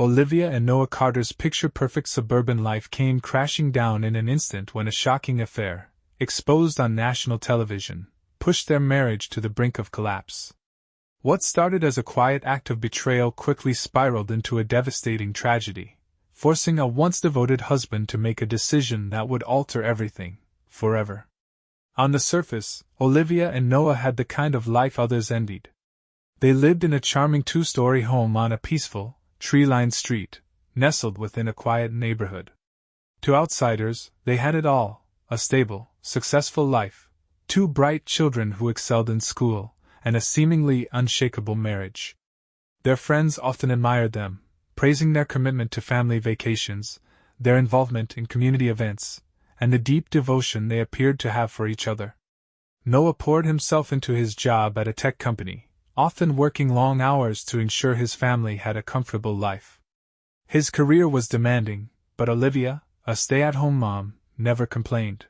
Olivia and Noah Carter's picture-perfect suburban life came crashing down in an instant when a shocking affair, exposed on national television, pushed their marriage to the brink of collapse. What started as a quiet act of betrayal quickly spiraled into a devastating tragedy, forcing a once-devoted husband to make a decision that would alter everything, forever. On the surface, Olivia and Noah had the kind of life others envied. They lived in a charming two-story home on a peaceful, tree-lined street, nestled within a quiet neighborhood. To outsiders, they had it all: a stable, successful life, 2 bright children who excelled in school, and a seemingly unshakable marriage. Their friends often admired them, praising their commitment to family vacations, their involvement in community events, and the deep devotion they appeared to have for each other. Noah poured himself into his job at a tech company, often working long hours to ensure his family had a comfortable life. His career was demanding, but Olivia, a stay-at-home mom, never complained.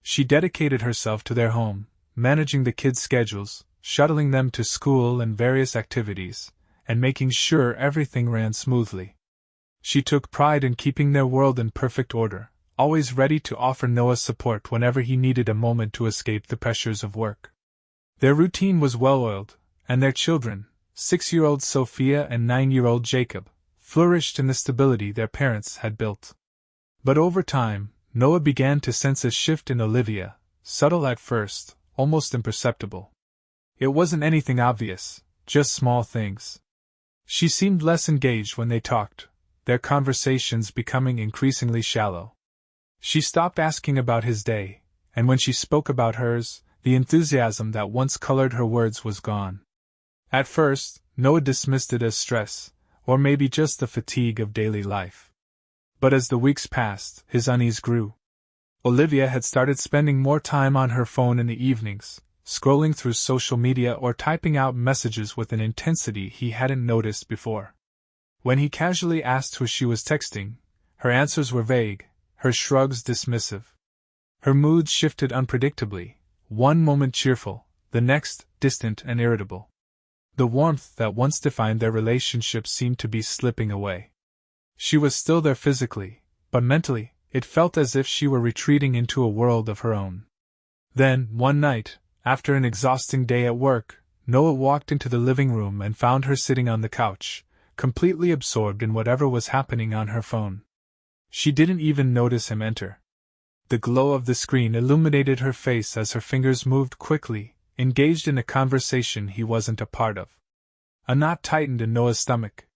She dedicated herself to their home, managing the kids' schedules, shuttling them to school and various activities, and making sure everything ran smoothly. She took pride in keeping their world in perfect order, always ready to offer Noah support whenever he needed a moment to escape the pressures of work. Their routine was well-oiled, and their children, 6-year-old Sophia and 9-year-old Jacob, flourished in the stability their parents had built. But over time, Noah began to sense a shift in Olivia, subtle at first, almost imperceptible. It wasn't anything obvious, just small things. She seemed less engaged when they talked, their conversations becoming increasingly shallow. She stopped asking about his day, and when she spoke about hers, the enthusiasm that once colored her words was gone. At first, Noah dismissed it as stress, or maybe just the fatigue of daily life. But as the weeks passed, his unease grew. Olivia had started spending more time on her phone in the evenings, scrolling through social media or typing out messages with an intensity he hadn't noticed before. When he casually asked who she was texting, her answers were vague, her shrugs dismissive. Her mood shifted unpredictably, one moment cheerful, the next distant and irritable. The warmth that once defined their relationship seemed to be slipping away. She was still there physically, but mentally, it felt as if she were retreating into a world of her own. Then, one night, after an exhausting day at work, Noah walked into the living room and found her sitting on the couch, completely absorbed in whatever was happening on her phone. She didn't even notice him enter. The glow of the screen illuminated her face as her fingers moved quickly, engaged in a conversation he wasn't a part of. A knot tightened in Noah's stomach.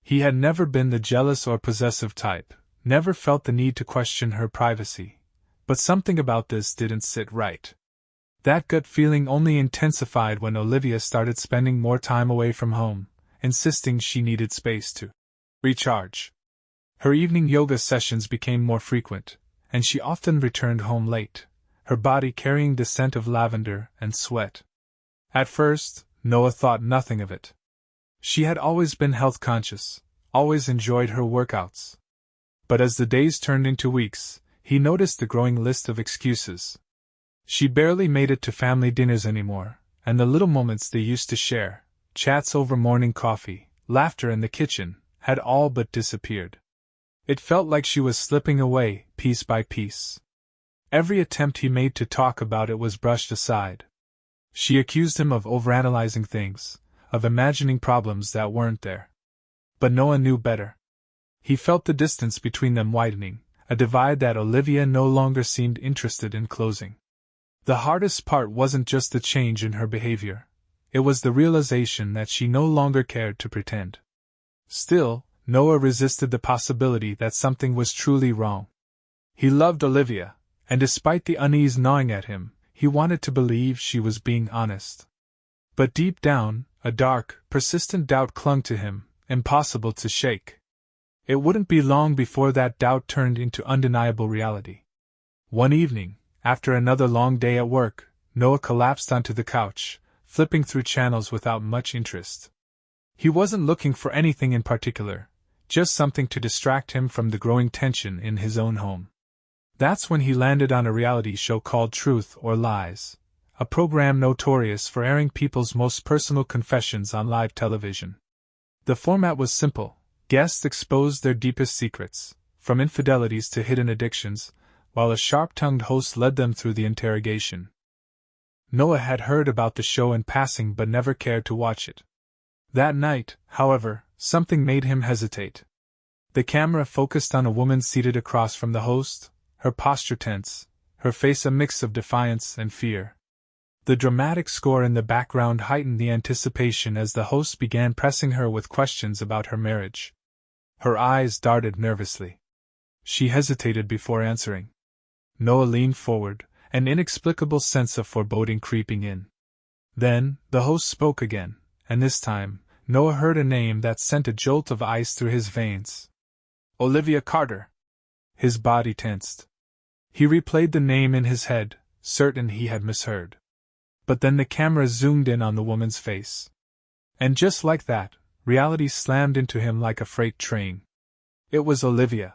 He had never been the jealous or possessive type, never felt the need to question her privacy. But something about this didn't sit right. That gut feeling only intensified when Olivia started spending more time away from home, insisting she needed space to recharge. Her evening yoga sessions became more frequent, and she often returned home late, her body carrying the scent of lavender and sweat. At first, Noah thought nothing of it. She had always been health-conscious, always enjoyed her workouts. But as the days turned into weeks, he noticed the growing list of excuses. She barely made it to family dinners anymore, and the little moments they used to share, chats over morning coffee, laughter in the kitchen, had all but disappeared. It felt like she was slipping away, piece by piece. Every attempt he made to talk about it was brushed aside. She accused him of overanalyzing things, of imagining problems that weren't there. But Noah knew better. He felt the distance between them widening, a divide that Olivia no longer seemed interested in closing. The hardest part wasn't just the change in her behavior. It was the realization that she no longer cared to pretend. Still, Noah resisted the possibility that something was truly wrong. He loved Olivia, and despite the unease gnawing at him, he wanted to believe she was being honest. But deep down, a dark, persistent doubt clung to him, impossible to shake. It wouldn't be long before that doubt turned into undeniable reality. One evening, after another long day at work, Noah collapsed onto the couch, flipping through channels without much interest. He wasn't looking for anything in particular, just something to distract him from the growing tension in his own home. That's when he landed on a reality show called Truth or Lies, a program notorious for airing people's most personal confessions on live television. The format was simple: Guests exposed their deepest secrets, from infidelities to hidden addictions, while a sharp-tongued host led them through the interrogation. Noah had heard about the show in passing but never cared to watch it. That night, however, something made him hesitate. The camera focused on a woman seated across from the host, her posture tense, her face a mix of defiance and fear. The dramatic score in the background heightened the anticipation as the host began pressing her with questions about her marriage. Her eyes darted nervously. She hesitated before answering. Noah leaned forward, an inexplicable sense of foreboding creeping in. Then, the host spoke again, and this time, Noah heard a name that sent a jolt of ice through his veins. Olivia Carter. His body tensed. He replayed the name in his head, certain he had misheard. But then the camera zoomed in on the woman's face. And just like that, reality slammed into him like a freight train. It was Olivia.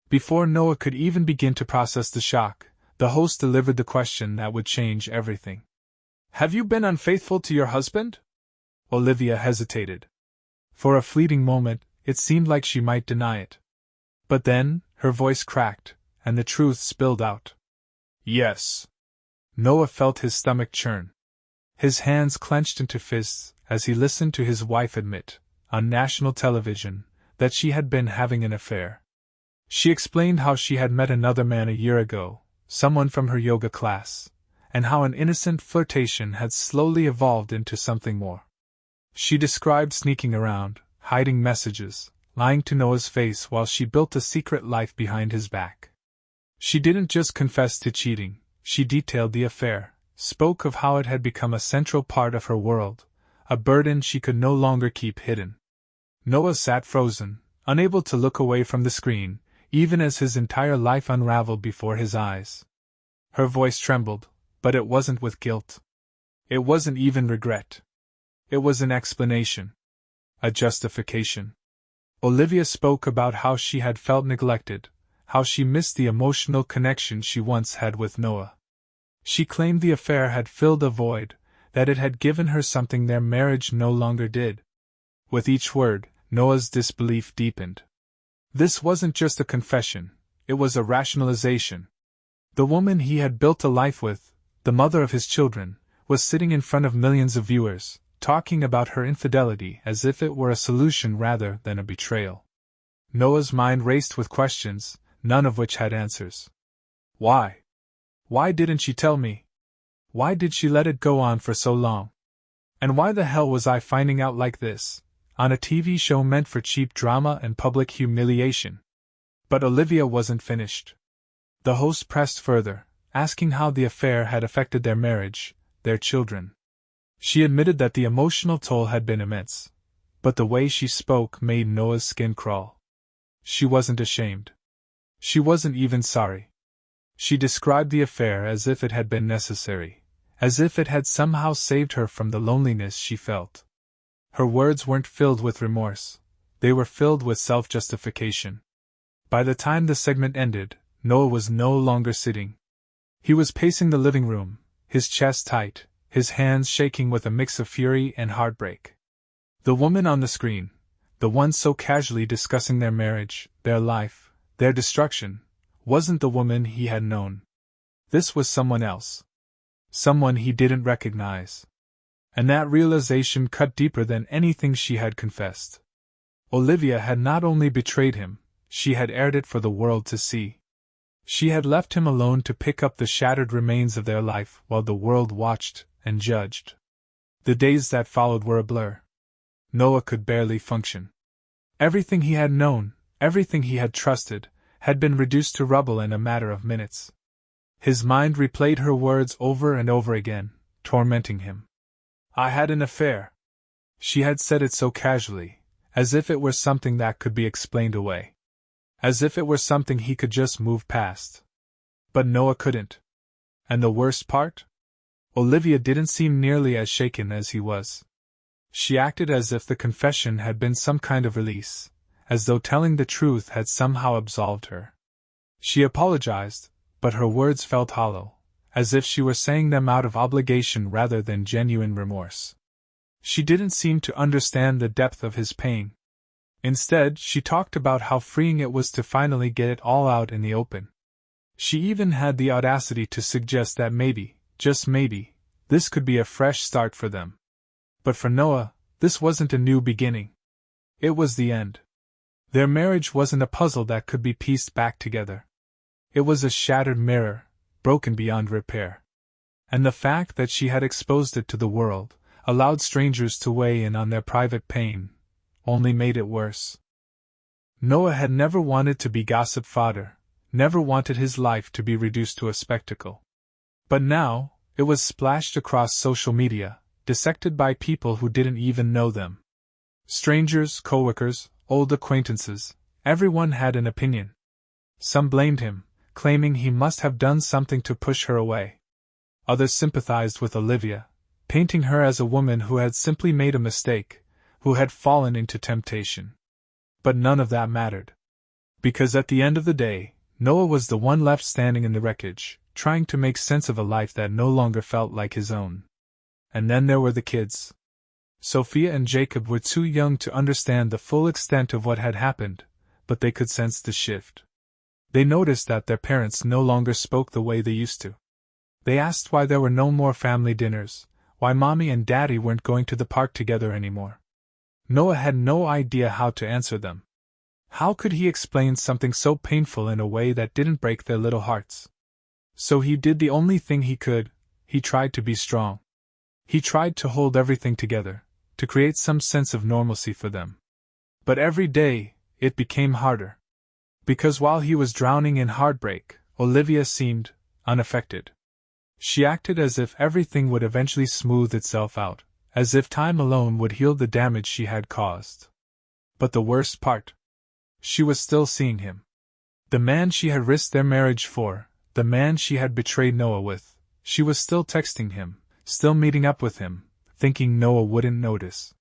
Before Noah could even begin to process the shock, the host delivered the question that would change everything. Have you been unfaithful to your husband? Olivia hesitated. For a fleeting moment, it seemed like she might deny it. But then, her voice cracked, and the truth spilled out. Yes. Noah felt his stomach churn. His hands clenched into fists as he listened to his wife admit, on national television, that she had been having an affair. She explained how she had met another man a year ago, someone from her yoga class, and how an innocent flirtation had slowly evolved into something more. She described sneaking around, hiding messages, lying to Noah's face while she built a secret life behind his back. She didn't just confess to cheating, she detailed the affair, spoke of how it had become a central part of her world, a burden she could no longer keep hidden. Noah sat frozen, unable to look away from the screen, even as his entire life unraveled before his eyes. Her voice trembled, but it wasn't with guilt. It wasn't even regret. It was an explanation. A justification. Olivia spoke about how she had felt neglected, how she missed the emotional connection she once had with Noah. She claimed the affair had filled a void, that it had given her something their marriage no longer did. With each word, Noah's disbelief deepened. This wasn't just a confession, it was a rationalization. The woman he had built a life with, the mother of his children, was sitting in front of millions of viewers, talking about her infidelity as if it were a solution rather than a betrayal. Noah's mind raced with questions, none of which had answers. Why? Why didn't she tell me? Why did she let it go on for so long? And why the hell was I finding out like this, on a TV show meant for cheap drama and public humiliation? But Olivia wasn't finished. The host pressed further, asking how the affair had affected their marriage, their children. She admitted that the emotional toll had been immense, but the way she spoke made Noah's skin crawl. She wasn't ashamed. She wasn't even sorry. She described the affair as if it had been necessary, as if it had somehow saved her from the loneliness she felt. Her words weren't filled with remorse, they were filled with self-justification. By the time the segment ended, Noah was no longer sitting. He was pacing the living room, his chest tight, his hands shaking with a mix of fury and heartbreak. The woman on the screen, the one so casually discussing their marriage, their life, their destruction, wasn't the woman he had known. This was someone else. Someone he didn't recognize. And that realization cut deeper than anything she had confessed. Olivia had not only betrayed him, she had aired it for the world to see. She had left him alone to pick up the shattered remains of their life while the world watched and judged. The days that followed were a blur. Noah could barely function. Everything he had known, everything he had trusted, had been reduced to rubble in a matter of minutes. His mind replayed her words over and over again, tormenting him. I had an affair. She had said it so casually, as if it were something that could be explained away. As if it were something he could just move past. But Noah couldn't. And the worst part? Olivia didn't seem nearly as shaken as he was. She acted as if the confession had been some kind of release, as though telling the truth had somehow absolved her. She apologized, but her words felt hollow, as if she were saying them out of obligation rather than genuine remorse. She didn't seem to understand the depth of his pain. Instead, she talked about how freeing it was to finally get it all out in the open. She even had the audacity to suggest that maybe, just maybe, this could be a fresh start for them. But for Noah, this wasn't a new beginning. It was the end. Their marriage wasn't a puzzle that could be pieced back together. It was a shattered mirror, broken beyond repair. And the fact that she had exposed it to the world, allowed strangers to weigh in on their private pain, only made it worse. Noah had never wanted to be gossip fodder, never wanted his life to be reduced to a spectacle. But now, it was splashed across social media, dissected by people who didn't even know them. Strangers, coworkers, old acquaintances, everyone had an opinion. Some blamed him, claiming he must have done something to push her away. Others sympathized with Olivia, painting her as a woman who had simply made a mistake, who had fallen into temptation. But none of that mattered. Because at the end of the day, Noah was the one left standing in the wreckage, trying to make sense of a life that no longer felt like his own. And then there were the kids. Sophia and Jacob were too young to understand the full extent of what had happened, but they could sense the shift. They noticed that their parents no longer spoke the way they used to. They asked why there were no more family dinners, why Mommy and Daddy weren't going to the park together anymore. Noah had no idea how to answer them. How could he explain something so painful in a way that didn't break their little hearts? So he did the only thing he could. He tried to be strong. He tried to hold everything together, to create some sense of normalcy for them. But every day, it became harder. Because while he was drowning in heartbreak, Olivia seemed unaffected. She acted as if everything would eventually smooth itself out, as if time alone would heal the damage she had caused. But the worst part? She was still seeing him. The man she had risked their marriage for, the man she had betrayed Noah with, she was still texting him, still meeting up with him, thinking Noah wouldn't notice.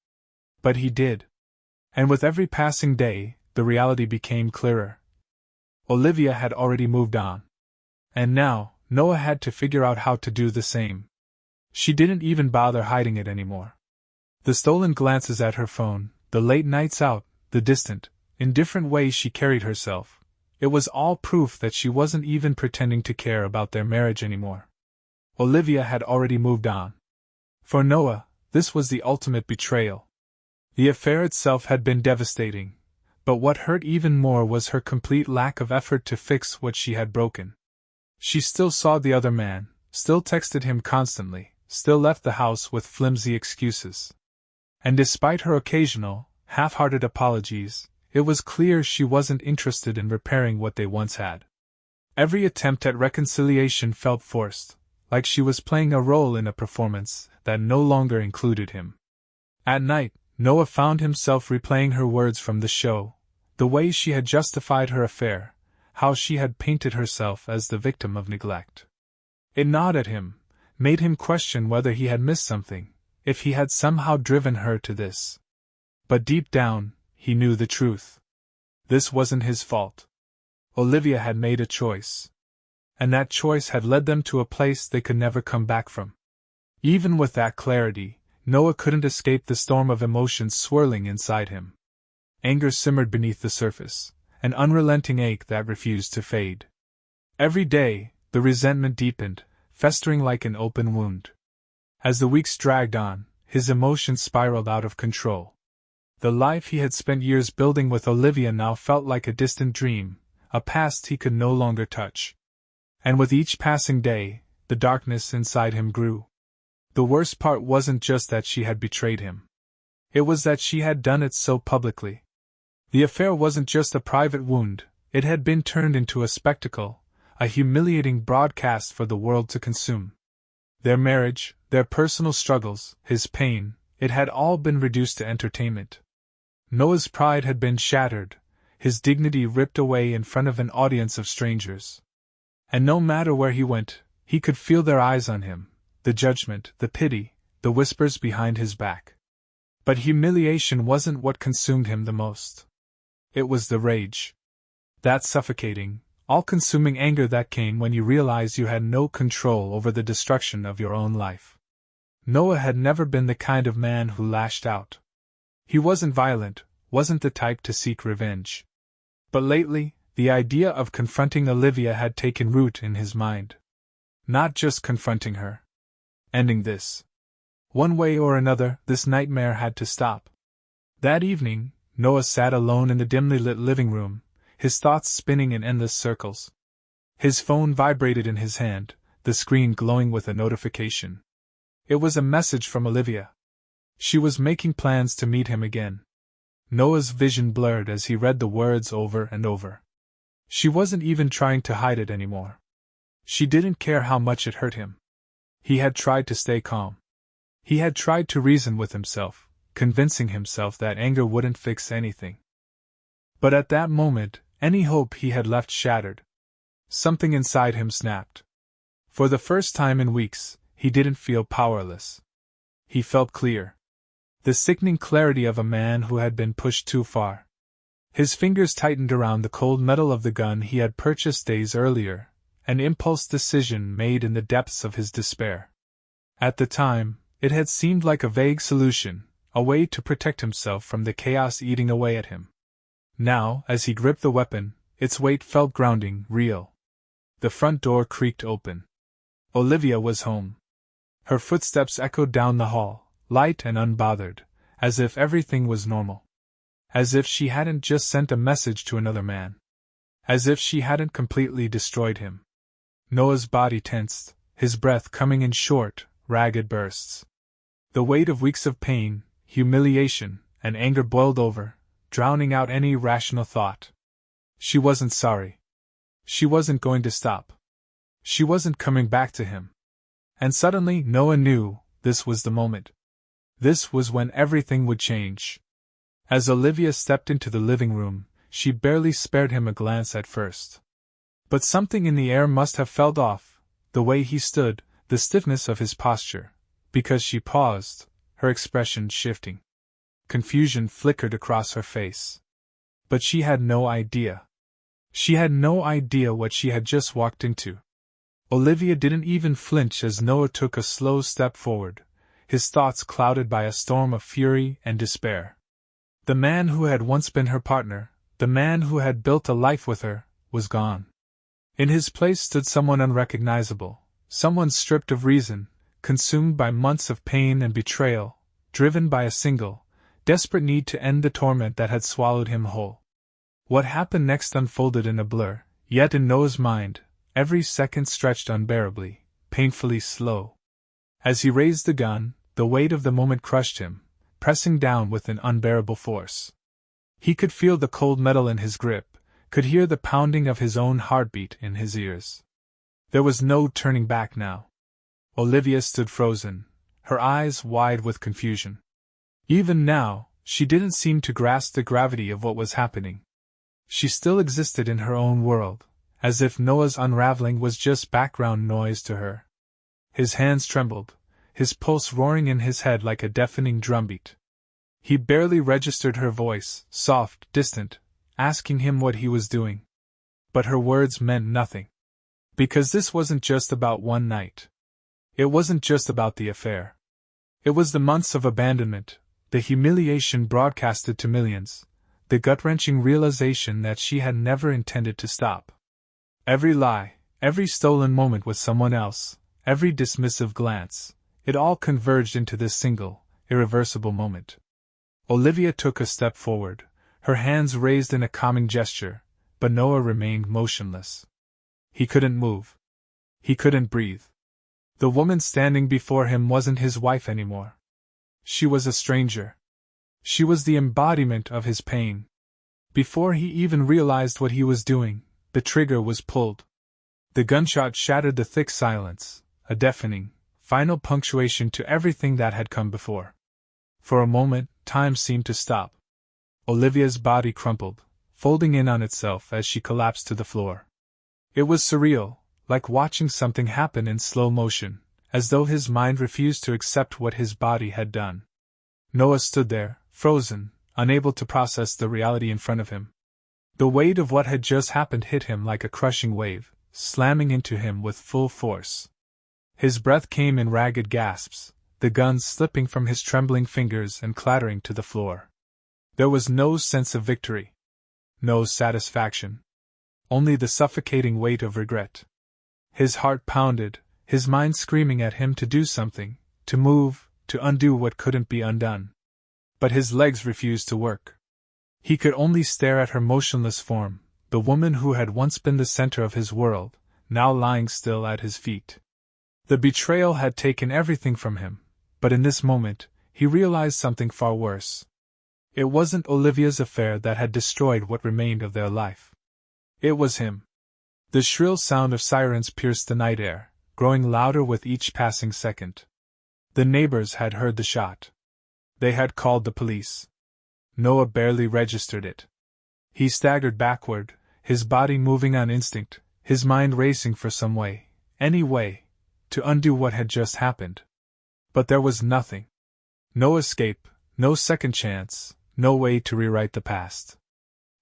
But he did. And with every passing day, the reality became clearer. Olivia had already moved on. And now, Noah had to figure out how to do the same. She didn't even bother hiding it anymore. The stolen glances at her phone, the late nights out, the distant, indifferent way she carried herself, it was all proof that she wasn't even pretending to care about their marriage anymore. Olivia had already moved on. For Noah, this was the ultimate betrayal. The affair itself had been devastating, but what hurt even more was her complete lack of effort to fix what she had broken. She still saw the other man, still texted him constantly, still left the house with flimsy excuses. And despite her occasional, half-hearted apologies, it was clear she wasn't interested in repairing what they once had. Every attempt at reconciliation felt forced, like she was playing a role in a performance that no longer included him. At night, Noah found himself replaying her words from the show, the way she had justified her affair, how she had painted herself as the victim of neglect. It gnawed at him, made him question whether he had missed something, if he had somehow driven her to this. But deep down, he knew the truth. This wasn't his fault. Olivia had made a choice. And that choice had led them to a place they could never come back from. Even with that clarity, Noah couldn't escape the storm of emotions swirling inside him. Anger simmered beneath the surface, an unrelenting ache that refused to fade. Every day, the resentment deepened, festering like an open wound. As the weeks dragged on, his emotions spiraled out of control. The life he had spent years building with Olivia now felt like a distant dream, a past he could no longer touch. And with each passing day, the darkness inside him grew. The worst part wasn't just that she had betrayed him. It was that she had done it so publicly. The affair wasn't just a private wound, it had been turned into a spectacle, a humiliating broadcast for the world to consume. Their marriage, their personal struggles, his pain, it had all been reduced to entertainment. Noah's pride had been shattered, his dignity ripped away in front of an audience of strangers. And no matter where he went, he could feel their eyes on him, the judgment, the pity, the whispers behind his back. But humiliation wasn't what consumed him the most. It was the rage. That suffocating, all-consuming anger that came when you realized you had no control over the destruction of your own life. Noah had never been the kind of man who lashed out. He wasn't violent, wasn't the type to seek revenge. But lately, the idea of confronting Olivia had taken root in his mind. Not just confronting her. Ending this. One way or another, this nightmare had to stop. That evening, Noah sat alone in the dimly lit living room, his thoughts spinning in endless circles. His phone vibrated in his hand, the screen glowing with a notification. It was a message from Olivia. She was making plans to meet him again. Noah's vision blurred as he read the words over and over. She wasn't even trying to hide it anymore. She didn't care how much it hurt him. He had tried to stay calm. He had tried to reason with himself, convincing himself that anger wouldn't fix anything. But at that moment, any hope he had left shattered. Something inside him snapped. For the first time in weeks, he didn't feel powerless. He felt clear. The sickening clarity of a man who had been pushed too far. His fingers tightened around the cold metal of the gun he had purchased days earlier, an impulse decision made in the depths of his despair. At the time, it had seemed like a vague solution, a way to protect himself from the chaos eating away at him. Now, as he gripped the weapon, its weight felt grounding, real. The front door creaked open. Olivia was home. Her footsteps echoed down the hall, light and unbothered, as if everything was normal. As if she hadn't just sent a message to another man. As if she hadn't completely destroyed him. Noah's body tensed, his breath coming in short, ragged bursts. The weight of weeks of pain, humiliation, and anger boiled over, drowning out any rational thought. She wasn't sorry. She wasn't going to stop. She wasn't coming back to him. And suddenly Noah knew this was the moment. This was when everything would change. As Olivia stepped into the living room, she barely spared him a glance at first. But something in the air must have felt off, the way he stood, the stiffness of his posture, because she paused, her expression shifting. Confusion flickered across her face. But she had no idea. She had no idea what she had just walked into. Olivia didn't even flinch as Noah took a slow step forward, his thoughts clouded by a storm of fury and despair. The man who had once been her partner, the man who had built a life with her, was gone. In his place stood someone unrecognizable, someone stripped of reason, consumed by months of pain and betrayal, driven by a single, desperate need to end the torment that had swallowed him whole. What happened next unfolded in a blur, yet in Noah's mind, every second stretched unbearably, painfully slow. As he raised the gun, the weight of the moment crushed him, pressing down with an unbearable force. He could feel the cold metal in his grip, could hear the pounding of his own heartbeat in his ears. There was no turning back now. Olivia stood frozen, her eyes wide with confusion. Even now, she didn't seem to grasp the gravity of what was happening. She still existed in her own world, as if Noah's unraveling was just background noise to her. His hands trembled, his pulse roaring in his head like a deafening drumbeat. He barely registered her voice, soft, distant, asking him what he was doing. But her words meant nothing. Because this wasn't just about one night. It wasn't just about the affair. It was the months of abandonment, the humiliation broadcasted to millions, the gut-wrenching realization that she had never intended to stop. Every lie, every stolen moment with someone else, every dismissive glance, it all converged into this single, irreversible moment. Olivia took a step forward, her hands raised in a calming gesture, but Noah remained motionless. He couldn't move. He couldn't breathe. The woman standing before him wasn't his wife anymore. She was a stranger. She was the embodiment of his pain. Before he even realized what he was doing, the trigger was pulled. The gunshot shattered the thick silence, a deafening, final punctuation to everything that had come before. For a moment, time seemed to stop. Olivia's body crumpled, folding in on itself as she collapsed to the floor. It was surreal, like watching something happen in slow motion, as though his mind refused to accept what his body had done. Noah stood there, frozen, unable to process the reality in front of him. The weight of what had just happened hit him like a crushing wave, slamming into him with full force. His breath came in ragged gasps, the gun slipping from his trembling fingers and clattering to the floor. There was no sense of victory. No satisfaction. Only the suffocating weight of regret. His heart pounded, his mind screaming at him to do something, to move, to undo what couldn't be undone. But his legs refused to work. He could only stare at her motionless form, the woman who had once been the center of his world, now lying still at his feet. The betrayal had taken everything from him, but in this moment, he realized something far worse. It wasn't Olivia's affair that had destroyed what remained of their life. It was him. The shrill sound of sirens pierced the night air, growing louder with each passing second. The neighbors had heard the shot. They had called the police. Noah barely registered it. He staggered backward, his body moving on instinct, his mind racing for some way, any way, to undo what had just happened. But there was nothing. No escape, no second chance, no way to rewrite the past.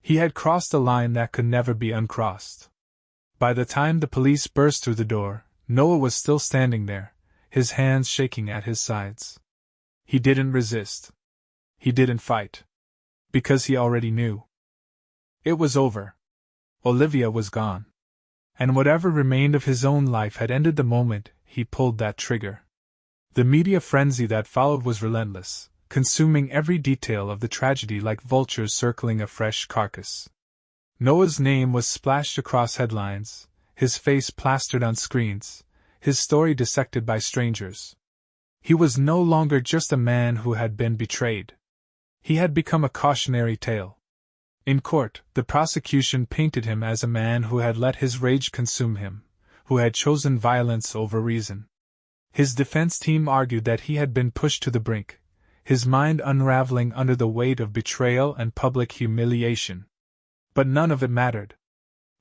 He had crossed a line that could never be uncrossed. By the time the police burst through the door, Noah was still standing there, his hands shaking at his sides. He didn't resist. He didn't fight. Because he already knew. It was over. Olivia was gone. And whatever remained of his own life had ended the moment he pulled that trigger. The media frenzy that followed was relentless, consuming every detail of the tragedy like vultures circling a fresh carcass. Noah's name was splashed across headlines, his face plastered on screens, his story dissected by strangers. He was no longer just a man who had been betrayed. He had become a cautionary tale. In court, the prosecution painted him as a man who had let his rage consume him, who had chosen violence over reason. His defense team argued that he had been pushed to the brink, his mind unraveling under the weight of betrayal and public humiliation. But none of it mattered.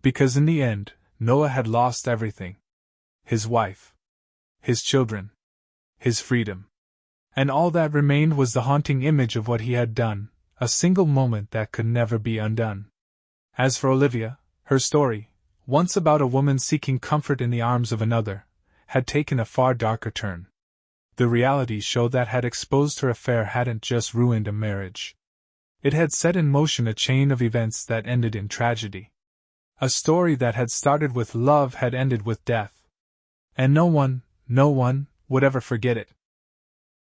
Because in the end, Noah had lost everything. His wife. His children. His freedom. And all that remained was the haunting image of what he had done, a single moment that could never be undone. As for Olivia, her story, once about a woman seeking comfort in the arms of another, had taken a far darker turn. The reality show that had exposed her affair hadn't just ruined a marriage. It had set in motion a chain of events that ended in tragedy. A story that had started with love had ended with death. And no one would ever forget it.